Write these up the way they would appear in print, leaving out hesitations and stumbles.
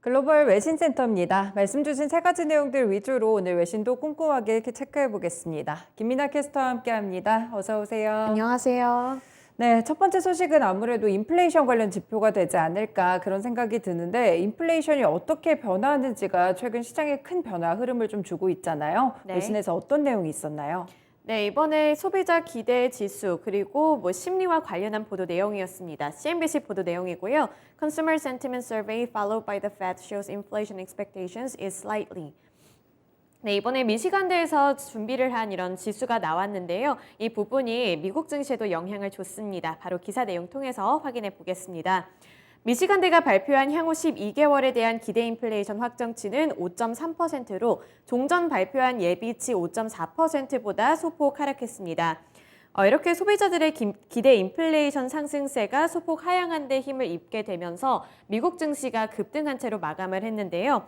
글로벌 외신센터입니다. 말씀 주신 세 가지 내용들 위주로 오늘 외신도 꼼꼼하게 체크해 보겠습니다. 김민아 캐스터와 함께합니다. 어서 오세요. 안녕하세요. 네, 첫 번째 소식은 아무래도 인플레이션 관련 지표가 되지 않을까 그런 생각이 드는데 인플레이션이 어떻게 변화하는지가 최근 시장에 큰 변화 흐름을 좀 주고 있잖아요. 네. 외신에서 어떤 내용이 있었나요? 네, 이번에 소비자 기대 지수 그리고 심리와 관련한 보도 내용이었습니다. CNBC 보도 내용이고요. Consumer Sentiment Survey followed by the Fed shows inflation expectations is slightly. 네, 이번에 미시간대에서 준비를 한 이런 지수가 나왔는데요. 이 부분이 미국 증시에도 영향을 줬습니다. 바로 기사 내용 통해서 확인해 보겠습니다. 미시간대가 발표한 향후 12개월에 대한 기대 인플레이션 확정치는 5.3%로 종전 발표한 예비치 5.4%보다 소폭 하락했습니다. 이렇게 소비자들의 기대 인플레이션 상승세가 소폭 하향한 데 힘을 입게 되면서 미국 증시가 급등한 채로 마감을 했는데요.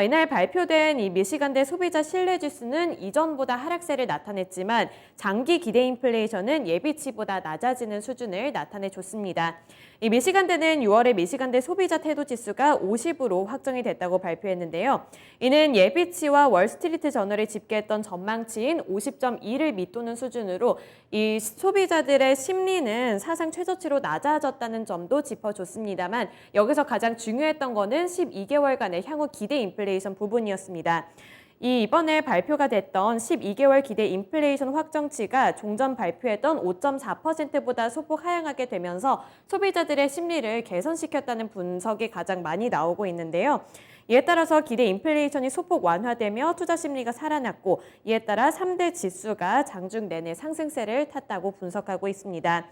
이날 발표된 이 미시간대 소비자 신뢰지수는 이전보다 하락세를 나타냈지만 장기 기대 인플레이션은 예비치보다 낮아지는 수준을 나타내줬습니다. 이 미시간대는 6월에 미시간대 소비자 태도 지수가 50으로 확정이 됐다고 발표했는데요. 이는 예비치와 월스트리트 저널이 집계했던 전망치인 50.2를 밑도는 수준으로 이 소비자들의 심리는 사상 최저치로 낮아졌다는 점도 짚어줬습니다만 여기서 가장 중요했던 거는 12개월간의 향후 기대 인플레이션 부분이었습니다. 이번에 발표가 됐던 12개월 기대 인플레이션 확정치가 종전 발표했던 5.4%보다 소폭 하향하게 되면서 소비자들의 심리를 개선시켰다는 분석이 가장 많이 나오고 있는데요. 이에 따라서 기대 인플레이션이 소폭 완화되며 투자 심리가 살아났고 이에 따라 3대 지수가 장중 내내 상승세를 탔다고 분석하고 있습니다.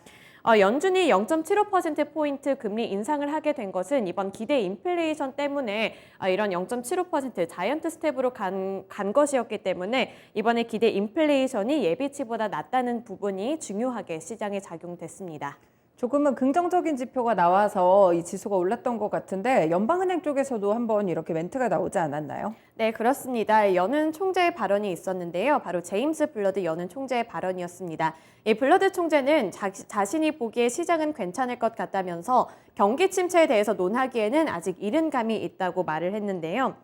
연준이 0.75%포인트 금리 인상을 하게 된 것은 이번 기대 인플레이션 때문에 이런 0.75% 자이언트 스텝으로 간 것이었기 때문에 이번에 기대 인플레이션이 예비치보다 낮다는 부분이 중요하게 시장에 작용됐습니다. 조금은 긍정적인 지표가 나와서 이 지수가 올랐던 것 같은데 연방은행 쪽에서도 한번 이렇게 멘트가 나오지 않았나요? 네, 그렇습니다. 여는 총재의 발언이 있었는데요. 바로 제임스 블러드 여는 총재의 발언이었습니다. 이 블러드 총재는 자신이 보기에 시장은 괜찮을 것 같다면서 경기 침체에 대해서 논하기에는 아직 이른 감이 있다고 말을 했는데요.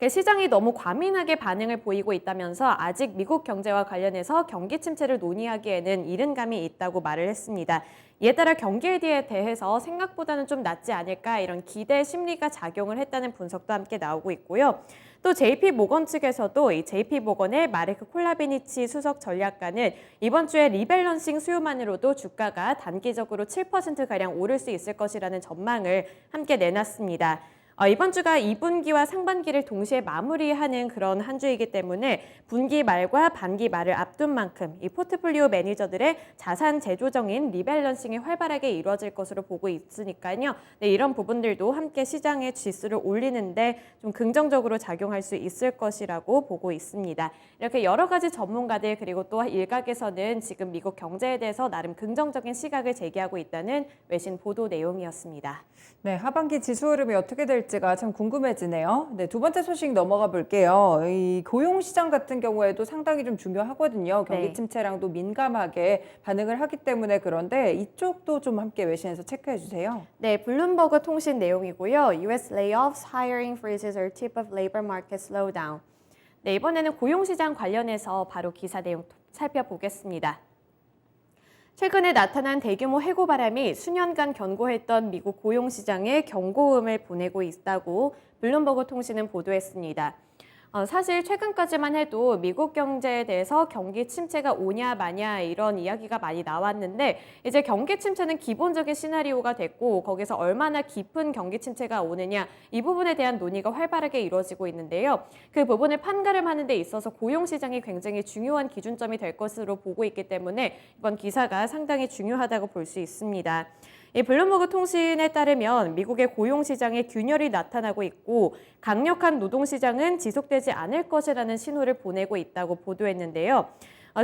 시장이 너무 과민하게 반응을 보이고 있다면서 아직 미국 경제와 관련해서 경기 침체를 논의하기에는 이른 감이 있다고 말을 했습니다. 이에 따라 경기에 대해서 생각보다는 좀 낫지 않을까 이런 기대 심리가 작용을 했다는 분석도 함께 나오고 있고요. 또 JP 모건 측에서도 이 JP 모건의 마르크 콜라비니치 수석 전략가는 이번 주에 리밸런싱 수요만으로도 주가가 단기적으로 7%가량 오를 수 있을 것이라는 전망을 함께 내놨습니다. 이번 주가 2분기와 상반기를 동시에 마무리하는 그런 한 주이기 때문에 분기 말과 반기 말을 앞둔 만큼 이 포트폴리오 매니저들의 자산 재조정인 리밸런싱이 활발하게 이루어질 것으로 보고 있으니까요. 네, 이런 부분들도 함께 시장의 지수를 올리는데 좀 긍정적으로 작용할 수 있을 것이라고 보고 있습니다. 이렇게 여러 가지 전문가들 그리고 또 일각에서는 지금 미국 경제에 대해서 나름 긍정적인 시각을 제기하고 있다는 외신 보도 내용이었습니다. 네, 하반기 지수 흐름이 어떻게 될지가 참 궁금해지네요. 네, 두 번째 소식 넘어가 볼게요. 이 고용시장 같은 경우에도 상당히 좀 중요하거든요. 경기 네. 침체랑도 민감하게 반응을 하기 때문에 그런데 이쪽도 좀 함께 외신에서 체크해 주세요. 네, 블룸버그 통신 내용이고요. US layoffs, hiring freezes are tip of labor market slowdown. 네, 이번에는 고용시장 관련해서 바로 기사 내용 살펴보겠습니다. 최근에 나타난 대규모 해고 바람이 수년간 견고했던 미국 고용시장에 경고음을 보내고 있다고 블룸버그 통신은 보도했습니다. 사실 최근까지만 해도 미국 경제에 대해서 경기 침체가 오냐 마냐 이런 이야기가 많이 나왔는데 이제 경기 침체는 기본적인 시나리오가 됐고 거기서 얼마나 깊은 경기 침체가 오느냐 이 부분에 대한 논의가 활발하게 이루어지고 있는데요. 그 부분을 판가름하는 데 있어서 고용시장이 굉장히 중요한 기준점이 될 것으로 보고 있기 때문에 이번 기사가 상당히 중요하다고 볼 수 있습니다. 이 블룸버그 통신에 따르면 미국의 고용시장에 균열이 나타나고 있고 강력한 노동시장은 지속되지 않을 것이라는 신호를 보내고 있다고 보도했는데요.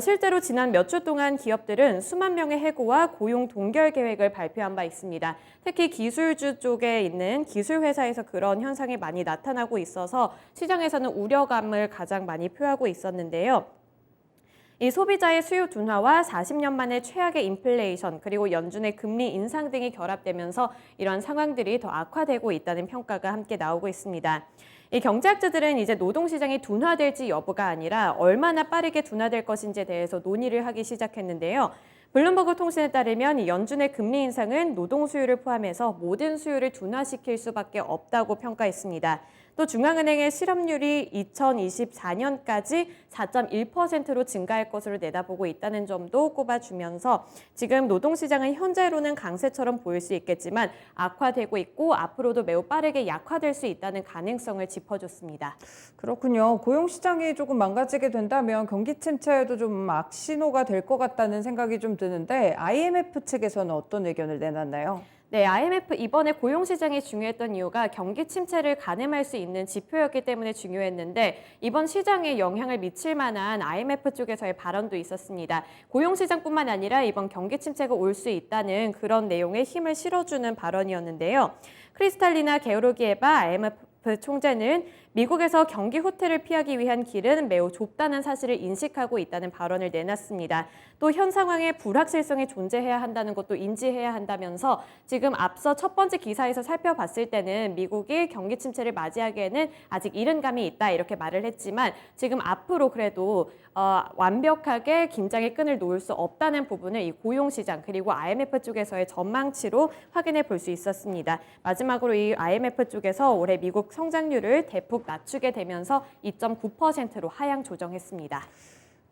실제로 지난 몇 주 동안 기업들은 수만 명의 해고와 고용 동결 계획을 발표한 바 있습니다. 특히 기술주 쪽에 있는 기술회사에서 그런 현상이 많이 나타나고 있어서 시장에서는 우려감을 가장 많이 표하고 있었는데요. 이 소비자의 수요 둔화와 40년 만에 최악의 인플레이션, 그리고 연준의 금리 인상 등이 결합되면서 이런 상황들이 더 악화되고 있다는 평가가 함께 나오고 있습니다. 이 경제학자들은 이제 노동시장이 둔화될지 여부가 아니라 얼마나 빠르게 둔화될 것인지에 대해서 논의를 하기 시작했는데요. 블룸버그 통신에 따르면 이 연준의 금리 인상은 노동 수요를 포함해서 모든 수요를 둔화시킬 수밖에 없다고 평가했습니다. 또 중앙은행의 실업률이 2024년까지 4.1%로 증가할 것으로 내다보고 있다는 점도 꼽아주면서 지금 노동시장은 현재로는 강세처럼 보일 수 있겠지만 악화되고 있고 앞으로도 매우 빠르게 약화될 수 있다는 가능성을 짚어줬습니다. 그렇군요. 고용시장이 조금 망가지게 된다면 경기 침체에도 좀 악신호가 될 것 같다는 생각이 좀 드는데 IMF 측에서는 어떤 의견을 내놨나요? 네, IMF 이번에 고용시장이 중요했던 이유가 경기 침체를 가늠할 수 있는 지표였기 때문에 중요했는데 이번 시장에 영향을 미칠 만한 IMF 쪽에서의 발언도 있었습니다. 고용시장뿐만 아니라 이번 경기 침체가 올 수 있다는 그런 내용에 힘을 실어주는 발언이었는데요. 크리스탈리나 게오르기에바 IMF 총재는 미국에서 경기 후퇴를 피하기 위한 길은 매우 좁다는 사실을 인식하고 있다는 발언을 내놨습니다. 또 현 상황에 불확실성이 존재해야 한다는 것도 인지해야 한다면서 지금 앞서 첫 번째 기사에서 살펴봤을 때는 미국이 경기 침체를 맞이하기에는 아직 이른 감이 있다 이렇게 말을 했지만 지금 앞으로 그래도 완벽하게 긴장의 끈을 놓을 수 없다는 부분을 이 고용시장 그리고 IMF 쪽에서의 전망치로 확인해 볼 수 있었습니다. 마지막으로 이 IMF 쪽에서 올해 미국 성장률을 대폭 낮추게 되면서 2.9%로 하향 조정했습니다.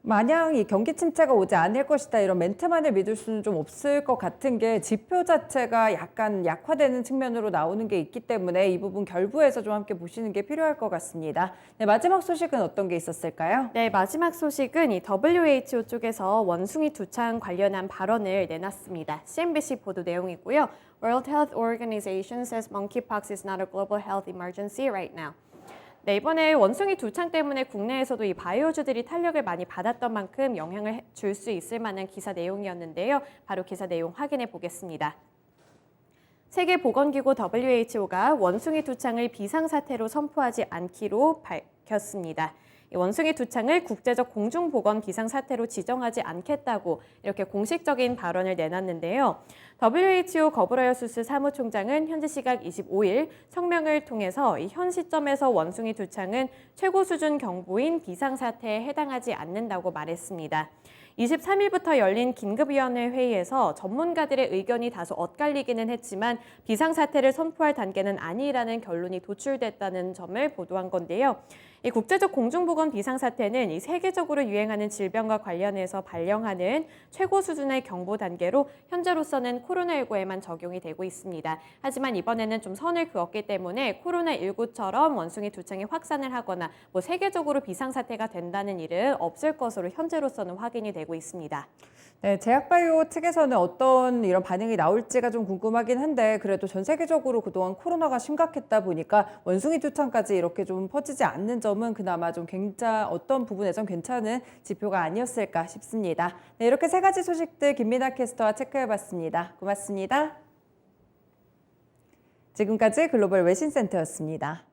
마냥 이 경기 침체가 오지 않을 것이다 이런 멘트만을 믿을 수는 좀 없을 것 같은 게 지표 자체가 약간 약화되는 측면으로 나오는 게 있기 때문에 이 부분 결부해서 좀 함께 보시는 게 필요할 것 같습니다. 네, 마지막 소식은 어떤 게 있었을까요? 네, 마지막 소식은 이 WHO 쪽에서 원숭이 두창 관련한 발언을 내놨습니다. CNBC 보도 내용이고요. World Health Organization says monkeypox is not a global health emergency right now. 네, 이번에 원숭이 두창 때문에 국내에서도 이 바이오주들이 탄력을 많이 받았던 만큼 영향을 줄 수 있을 만한 기사 내용이었는데요. 바로 기사 내용 확인해 보겠습니다. 세계보건기구 WHO가 원숭이 두창을 비상사태로 선포하지 않기로 밝혔습니다. 원숭이 두창을 국제적 공중보건 비상사태로 지정하지 않겠다고 이렇게 공식적인 발언을 내놨는데요. WHO 거브라여수스 사무총장은 현지 시각 25일 성명을 통해서 현 시점에서 원숭이 두창은 최고 수준 경보인 비상사태에 해당하지 않는다고 말했습니다. 23일부터 열린 긴급위원회 회의에서 전문가들의 의견이 다소 엇갈리기는 했지만 비상사태를 선포할 단계는 아니라는 결론이 도출됐다는 점을 보도한 건데요. 이 국제적 공중보건 비상사태는 이 세계적으로 유행하는 질병과 관련해서 발령하는 최고 수준의 경보 단계로 현재로서는 코로나19에만 적용이 되고 있습니다. 하지만 이번에는 좀 선을 그었기 때문에 코로나19처럼 원숭이 두창이 확산을 하거나 세계적으로 비상사태가 된다는 일은 없을 것으로 현재로서는 확인이 되고 있습니다. 네, 제약바이오 측에서는 어떤 이런 반응이 나올지가 좀 궁금하긴 한데 그래도 전 세계적으로 그동안 코로나가 심각했다 보니까 원숭이 두창까지 이렇게 좀 퍼지지 않는 점은 그나마 좀 어떤 부분에선 괜찮은 지표가 아니었을까 싶습니다. 네, 이렇게 세 가지 소식들 김민아 캐스터와 체크해봤습니다. 고맙습니다. 지금까지 글로벌 외신센터였습니다.